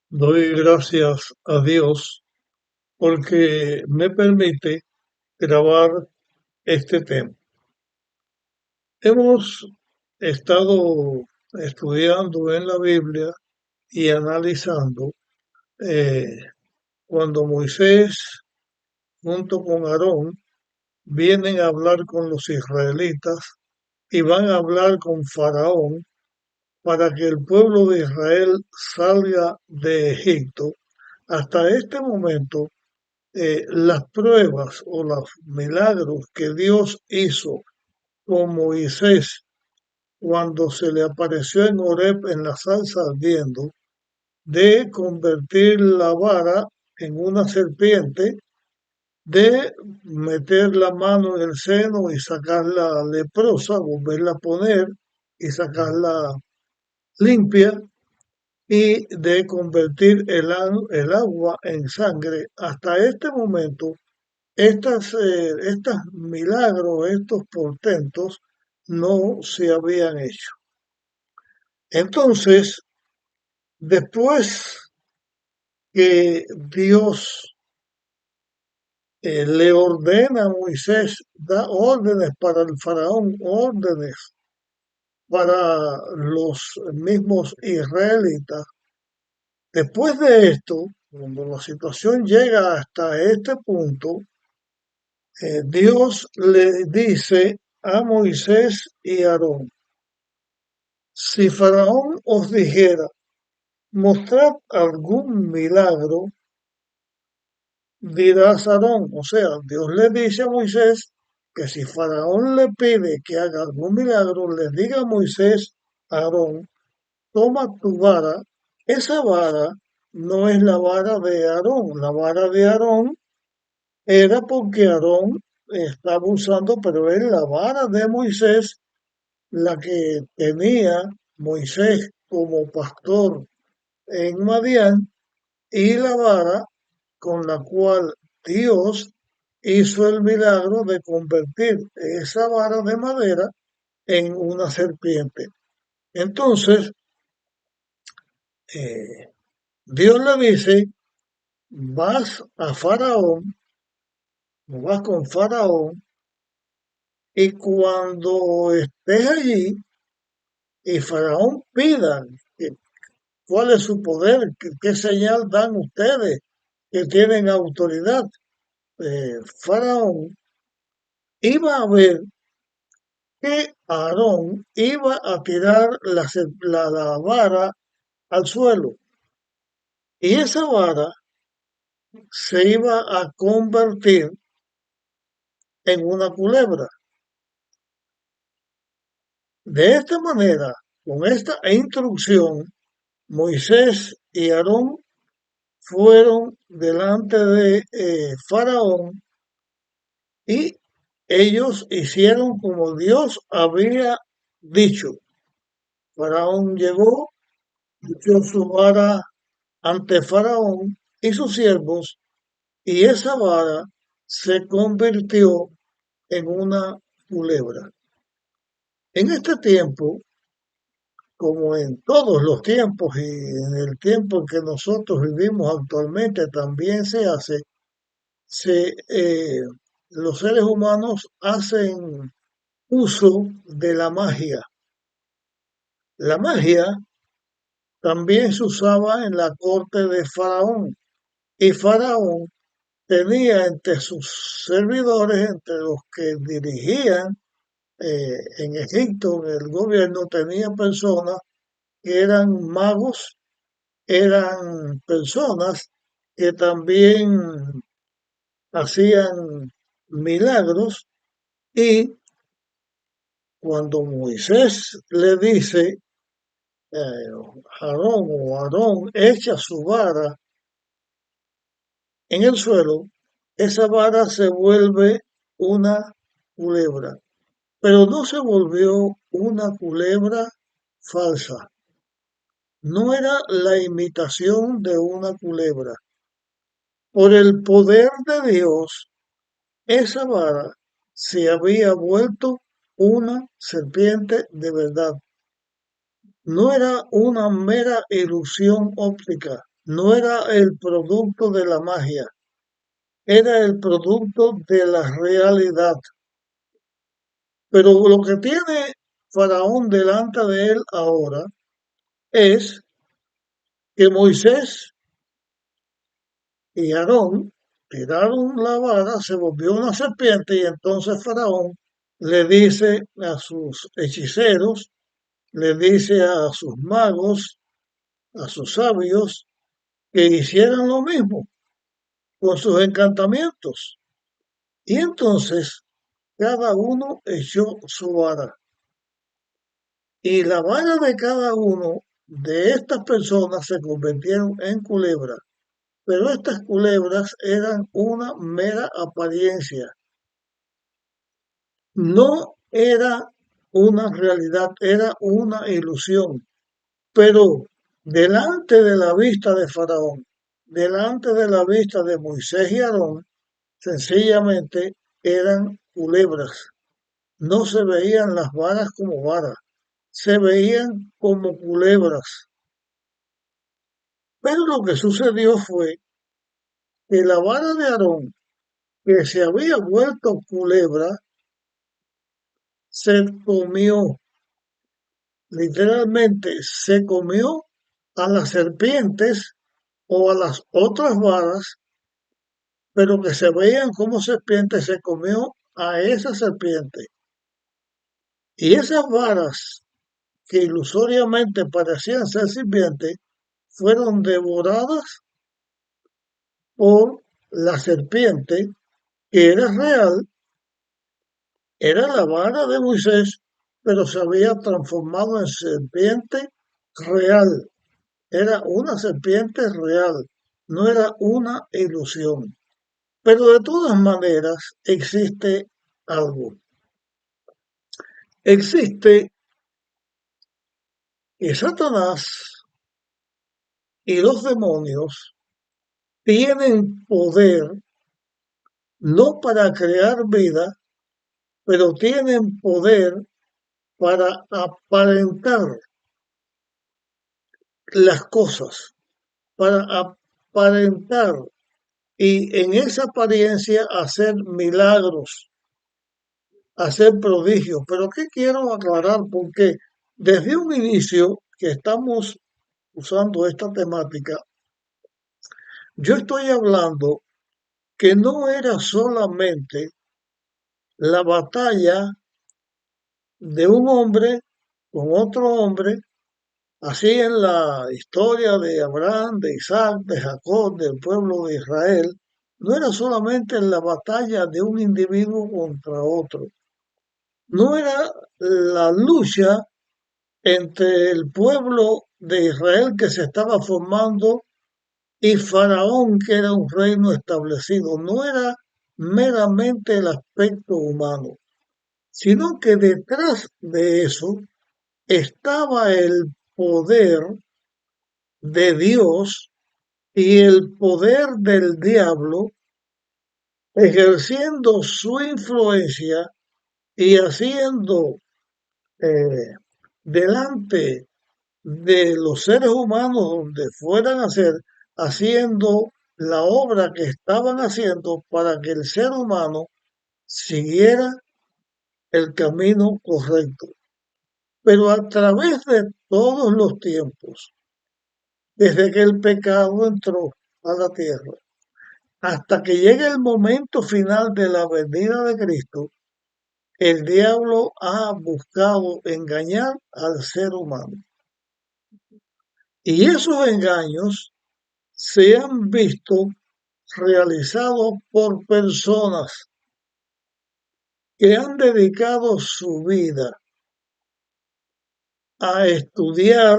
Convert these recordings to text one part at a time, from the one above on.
Doy gracias a Dios porque me permite grabar este tema. Hemos estado estudiando en la Biblia y analizando eh, cuando Moisés junto con Aarón vienen a hablar con los israelitas y van a hablar con Faraón para que el pueblo de Israel salga de Egipto. Hasta este momento las pruebas o los milagros que Dios hizo con Moisés cuando se le apareció en Horeb en la salsa ardiendo, de convertir la vara en una serpiente, de meter la mano en el seno y sacarla leprosa, volverla a poner y sacarla limpia, y de convertir el agua en sangre. Hasta este momento estos milagros, estos portentos, no se habían hecho. Entonces, después que Dios le ordena a Moisés, da órdenes para el faraón, órdenes para los mismos israelitas. Después de esto, cuando la situación llega hasta este punto, Dios le dice a Moisés y a Aarón: si Faraón os dijera, mostrad algún milagro, dirás Aarón. O sea, Dios le dice a Moisés que si Faraón le pide que haga algún milagro, le diga a Moisés, a Aarón: toma tu vara. Esa vara no es la vara de Aarón. La vara de Aarón era porque Aarón estaba usando, pero es la vara de Moisés, la que tenía Moisés como pastor en Madián, y la vara con la cual Dios hizo el milagro de convertir esa vara de madera en una serpiente. Entonces, eh, Dios le dice: vas a Faraón, vas con Faraón, y cuando estés allí y Faraón pida cuál es su poder, qué señal dan ustedes que tienen autoridad, Faraón iba a ver que Aarón iba a tirar la vara al suelo, y esa vara se iba a convertir en una culebra. De esta manera, con esta instrucción, Moisés y Aarón fueron delante de Faraón, y ellos hicieron como Dios había dicho. Faraón llegó, echó su vara ante Faraón y sus siervos, y esa vara se convirtió en una culebra. En este tiempo, como en todos los tiempos y en el tiempo en que nosotros vivimos actualmente, también se los seres humanos hacen uso de la magia. La magia también se usaba en la corte de Faraón, y Faraón tenía entre sus servidores, entre los que dirigían en Egipto, en el gobierno, tenía personas que eran magos, eran personas que también hacían milagros. Y cuando Moisés le dice, Aarón echa su vara en el suelo, esa vara se vuelve una culebra, pero no se volvió una culebra falsa. No era la imitación de una culebra. Por el poder de Dios, esa vara se había vuelto una serpiente de verdad. No era una mera ilusión óptica. no era el producto de la magia, era el producto de la realidad. Pero lo que tiene Faraón delante de él ahora es que Moisés y Aarón tiraron la vara, se volvió una serpiente y entonces Faraón le dice a sus hechiceros, le dice a sus magos, a sus sabios, que hicieran lo mismo con sus encantamientos. Y entonces cada uno echó su vara. Y la vara de cada uno de estas personas se convirtieron en culebras. Pero estas culebras eran una mera apariencia. No era una realidad, era una ilusión. Pero delante de la vista de Faraón, delante de la vista de Moisés y Aarón, sencillamente eran culebras. No se veían las varas como varas, se veían como culebras. Pero lo que sucedió fue que la vara de Aarón, que se había vuelto culebra, se comió, literalmente se comió a las serpientes o a las otras varas, pero que se veían como serpientes, se comió a esa serpiente. Y esas varas que ilusoriamente parecían ser serpientes, fueron devoradas por la serpiente, que era real, era la vara de Moisés, pero se había transformado en serpiente real. Era una serpiente real, no era una ilusión. Pero de todas maneras existe algo. Existe que Satanás y los demonios tienen poder no para crear vida, pero tienen poder para aparentar las cosas, para aparentar y en esa apariencia hacer milagros, hacer prodigios. Pero ¿qué quiero aclarar? Porque desde un inicio que estamos usando esta temática, yo estoy hablando que no era solamente la batalla de un hombre con otro hombre, así en la historia de Abraham, de Isaac, de Jacob, del pueblo de Israel, no era solamente la batalla de un individuo contra otro, no era la lucha entre el pueblo de Israel que se estaba formando y Faraón, que era un reino establecido, no era meramente el aspecto humano, sino que detrás de eso estaba el poder de Dios y el poder del diablo ejerciendo su influencia y haciendo eh, delante de los seres humanos donde fueran a hacer, haciendo la obra que estaban haciendo para que el ser humano siguiera el camino correcto. Pero a través de todos los tiempos, desde que el pecado entró a la tierra, hasta que llegue el momento final de la venida de Cristo, el diablo ha buscado engañar al ser humano. Y esos engaños se han visto realizados por personas que han dedicado su vida a estudiar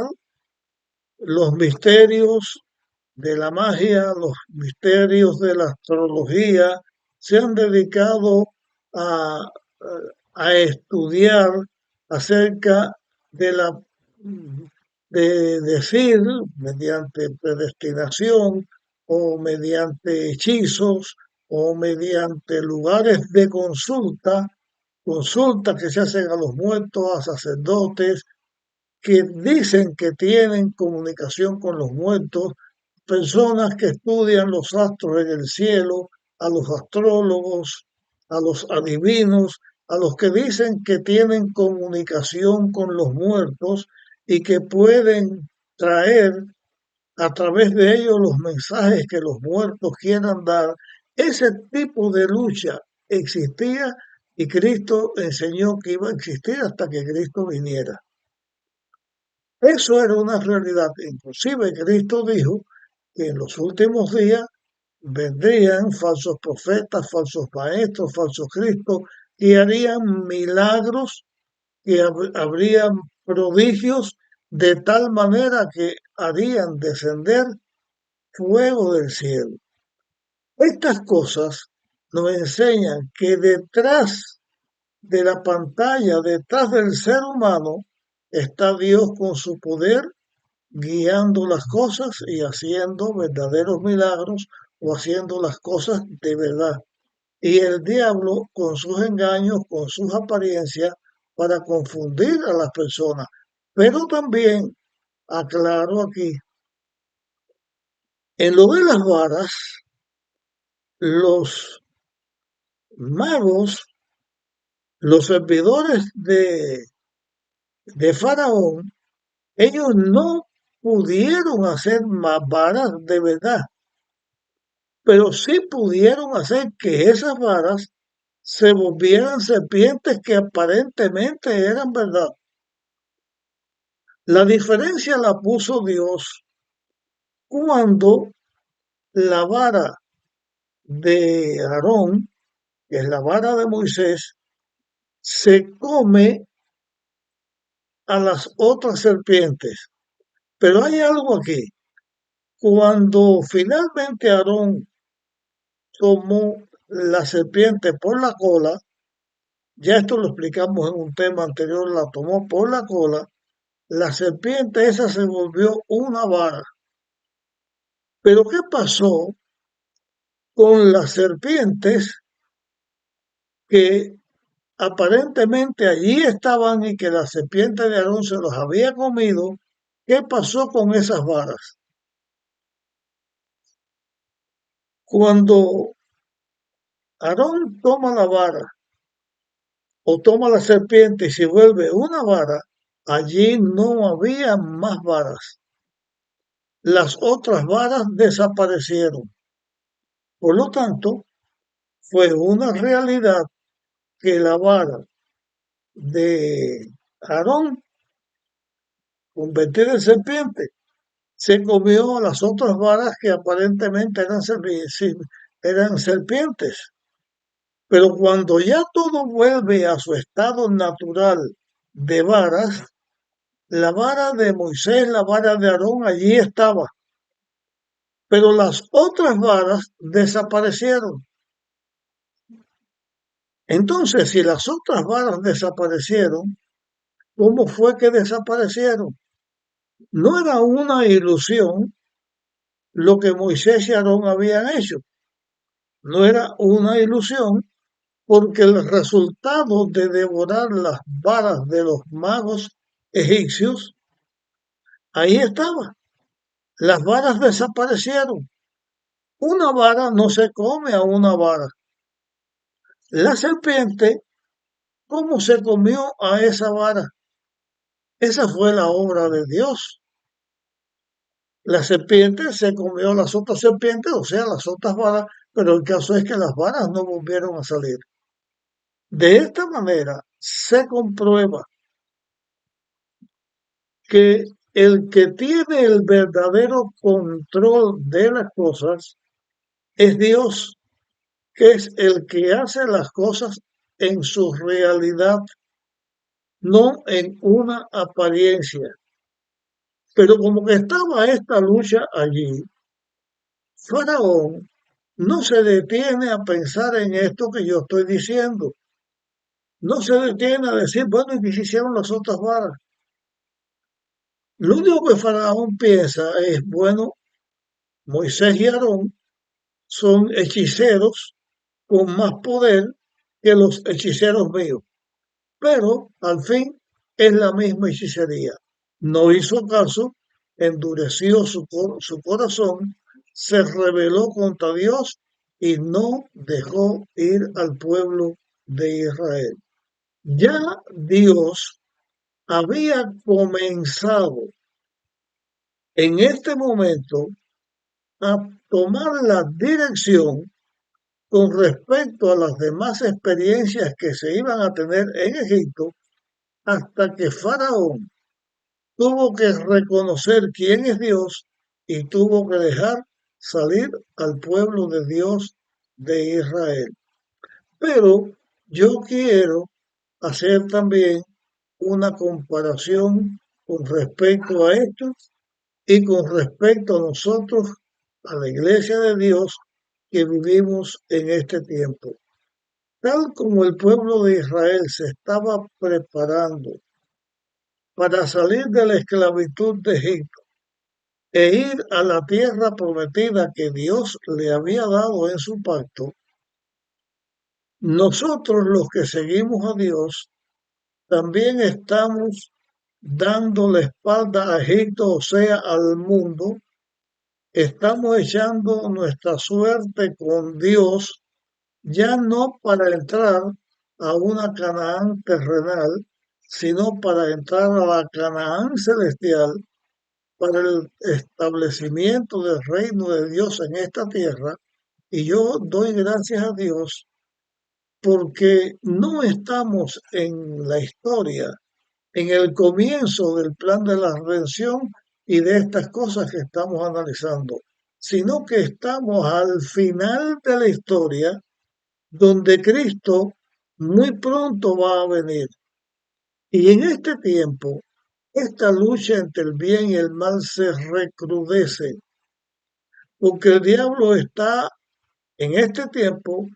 los misterios de la magia, los misterios de la astrología, se han dedicado a, a estudiar acerca de la de decir mediante predestinación o mediante hechizos o mediante lugares de consulta, consultas que se hacen a los muertos, a sacerdotes, que dicen que tienen comunicación con los muertos, personas que estudian los astros en el cielo, a los astrólogos, a los adivinos, a los que dicen que tienen comunicación con los muertos y que pueden traer a través de ellos los mensajes que los muertos quieran dar. Ese tipo de lucha existía y Cristo enseñó que iba a existir hasta que Cristo viniera. Eso era una realidad. Inclusive Cristo dijo que en los últimos días vendrían falsos profetas, falsos maestros, falsos cristos, que harían milagros, que habrían prodigios de tal manera que harían descender fuego del cielo. Estas cosas nos enseñan que detrás de la pantalla, detrás del ser humano, está Dios con su poder guiando las cosas y haciendo verdaderos milagros o haciendo las cosas de verdad. Y el diablo con sus engaños, con sus apariencias, para confundir a las personas. Pero también, aclaro aquí, en lo de las varas, los magos, los servidores de Faraón, ellos no pudieron hacer más varas de verdad, pero sí pudieron hacer que esas varas se volvieran serpientes que aparentemente eran verdad. La diferencia la puso Dios cuando la vara de Aarón, que es la vara de Moisés, se come a las otras serpientes. Pero hay algo aquí. Cuando finalmente Aarón tomó la serpiente por la cola, ya esto lo explicamos en un tema anterior, la tomó por la cola, la serpiente esa se volvió una vara. Pero ¿qué pasó con las serpientes que aparentemente allí estaban y que la serpiente de Aarón se los había comido? ¿Qué pasó con esas varas? Cuando Aarón toma la vara o toma la serpiente y se vuelve una vara, allí no había más varas. Las otras varas desaparecieron. Por lo tanto, fue una realidad que la vara de Aarón, convertida en serpiente, se comió las otras varas que aparentemente eran serpientes. Pero cuando ya todo vuelve a su estado natural de varas, la vara de Moisés, la vara de Aarón allí estaba, pero las otras varas desaparecieron. Entonces, si las otras varas desaparecieron, ¿cómo fue que desaparecieron? No era una ilusión lo que Moisés y Aarón habían hecho. No era una ilusión porque el resultado de devorar las varas de los magos egipcios, ahí estaba. Las varas desaparecieron. Una vara no se come a una vara. La serpiente, ¿cómo se comió a esa vara? Esa fue la obra de Dios. La serpiente se comió a las otras serpientes, o sea, las otras varas, pero el caso es que las varas no volvieron a salir. De esta manera se comprueba que el que tiene el verdadero control de las cosas es Dios, que es el que hace las cosas en su realidad, no en una apariencia. Pero como que estaba esta lucha allí, Faraón no se detiene a pensar en esto que yo estoy diciendo. No se detiene a decir, bueno, ¿y qué se hicieron las otras varas? Lo único que Faraón piensa es, bueno, Moisés y Aarón son hechiceros con más poder que los hechiceros míos, pero al fin es la misma hechicería. No hizo caso, endureció su corazón se rebeló contra Dios y no dejó ir al pueblo de Israel. Ya Dios había comenzado en este momento a tomar la dirección con respecto a las demás experiencias que se iban a tener en Egipto, hasta que Faraón tuvo que reconocer quién es Dios y tuvo que dejar salir al pueblo de Dios de Israel. Pero yo quiero hacer también una comparación con respecto a esto y con respecto a nosotros, a la iglesia de Dios que vivimos en este tiempo. Tal como el pueblo de Israel se estaba preparando para salir de la esclavitud de Egipto e ir a la tierra prometida que Dios le había dado en su pacto, nosotros los que seguimos a Dios también estamos dando la espalda a Egipto, o sea, al mundo. Estamos echando nuestra suerte con Dios, ya no para entrar a una Canaán terrenal, sino para entrar a la Canaán celestial, para el establecimiento del reino de Dios en esta tierra. Y yo doy gracias a Dios porque no estamos en la historia, en el comienzo del plan de la redención y de estas cosas que estamos analizando, sino que estamos al final de la historia donde Cristo muy pronto va a venir. Y en este tiempo, esta lucha entre el bien y el mal se recrudece, porque el diablo está en este tiempo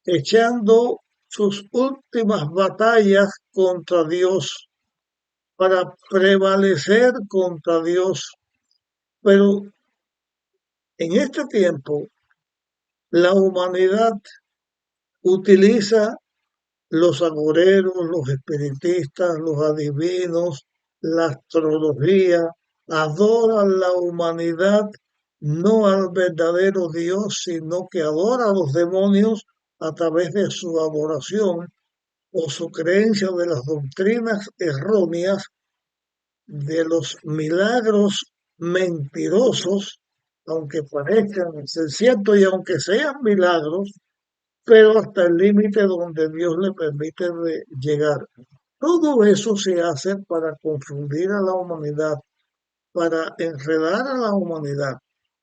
echando sus últimas batallas contra Dios para prevalecer contra Dios. Pero en este tiempo, la humanidad utiliza los agoreros, los espiritistas, los adivinos, la astrología, adoran la humanidad, no al verdadero Dios, sino que adora a los demonios a través de su adoración o su creencia de las doctrinas erróneas, de los milagros mentirosos, aunque parezcan ser ciertos y aunque sean milagros, pero hasta el límite donde Dios le permite llegar. Todo eso se hace para confundir a la humanidad, para enredar a la humanidad.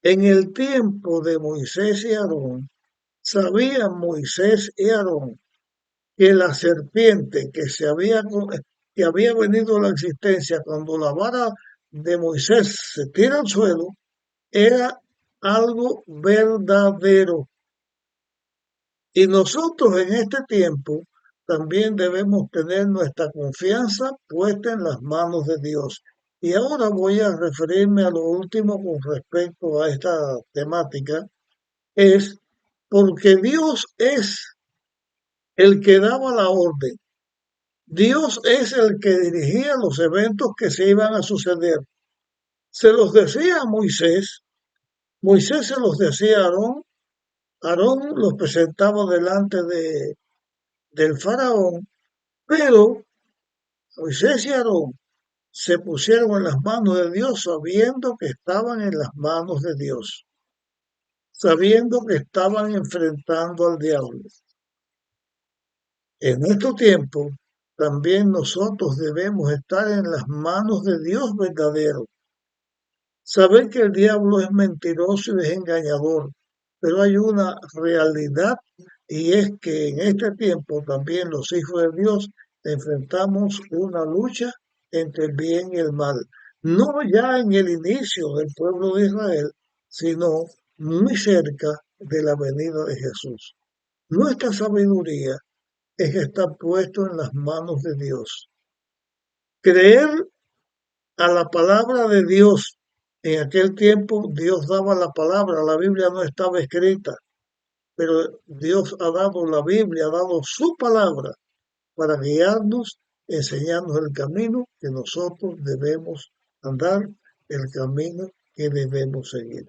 En el tiempo de Moisés y Aarón, sabían Moisés y Aarón que la serpiente que había venido a la existencia cuando la vara de Moisés se tira al suelo, era algo verdadero. Y nosotros en este tiempo también debemos tener nuestra confianza puesta en las manos de Dios. Y ahora voy a referirme a lo último con respecto a esta temática, es porque Dios es el que daba la orden. Dios es el que dirigía los eventos que se iban a suceder. Se los decía a Moisés, Moisés se los decía a Aarón, Aarón los presentaba delante del faraón, pero Moisés y Aarón se pusieron en las manos de Dios sabiendo que estaban en las manos de Dios, sabiendo que estaban enfrentando al diablo. En nuestro tiempo, también nosotros debemos estar en las manos de Dios verdadero. Saber que el diablo es mentiroso y es engañador, pero hay una realidad y es que en este tiempo también los hijos de Dios enfrentamos una lucha entre el bien y el mal. No ya en el inicio del pueblo de Israel, sino muy cerca de la venida de Jesús. Nuestra sabiduría es estar puesto en las manos de Dios. Creer a la palabra de Dios. En aquel tiempo Dios daba la palabra, la Biblia no estaba escrita, pero Dios ha dado la Biblia, ha dado su palabra para guiarnos, enseñarnos el camino que nosotros debemos andar, el camino que debemos seguir.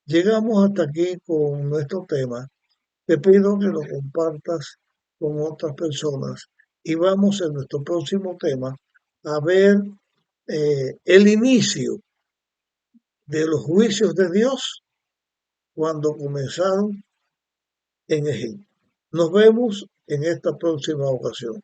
Llegamos hasta aquí con nuestro tema. Te pido que lo compartas con otras personas y vamos en nuestro próximo tema a ver el inicio de los juicios de Dios cuando comenzaron en Egipto. Nos vemos en esta próxima ocasión.